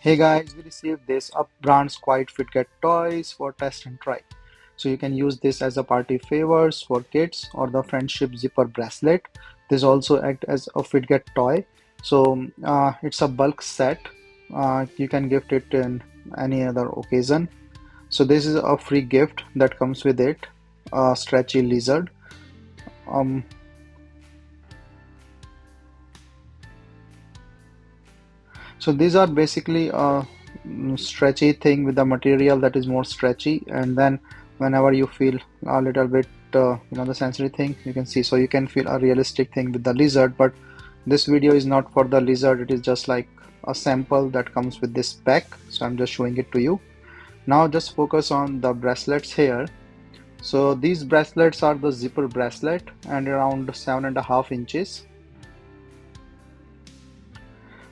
Hey guys, we received this UpBrands Quiet Fidget toys for test and try. So you can use this as a party favors for kids or the friendship zipper bracelet. This also act as a Fidget toy. So it's a bulk set. You can gift it in any other occasion. So this is a free gift that comes with it, a stretchy lizard. Um, So these are basically a stretchy thing with the material that is more stretchy, and then whenever you feel a little bit, the sensory thing, you can see. So you can feel a realistic thing with the lizard, but this video is not for the lizard. It is just like a sample that comes with this pack. So I'm just showing it to you. Now just focus on the bracelets here. So these bracelets are the zipper bracelet and around 7.5 inches.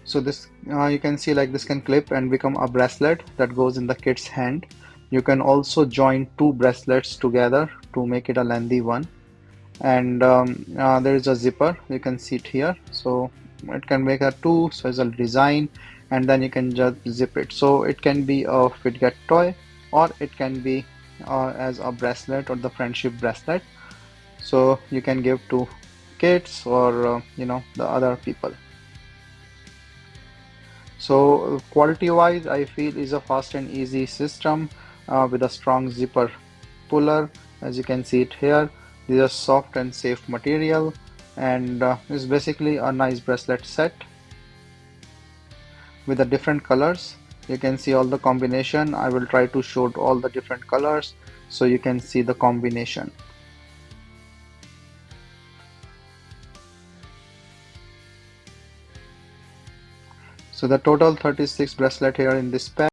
So this you can see like this can clip and become a bracelet that goes in the kid's hand. You can also join two bracelets together to make it a lengthy one. And there is a zipper, you can see it here. So it can make a two, so it's a design, and then you can just zip it. So it can be a Fidget toy, or it can be as a bracelet or the friendship bracelet. So you can give to kids or the other people. So quality wise, I feel is a fast and easy system with a strong zipper puller. As you can see it here, these are soft and safe material, and it's basically a nice bracelet set with the different colors. You can see all the combination. I will try to show all the different colors so you can see the combination. So the total 36 bracelet here in this pack.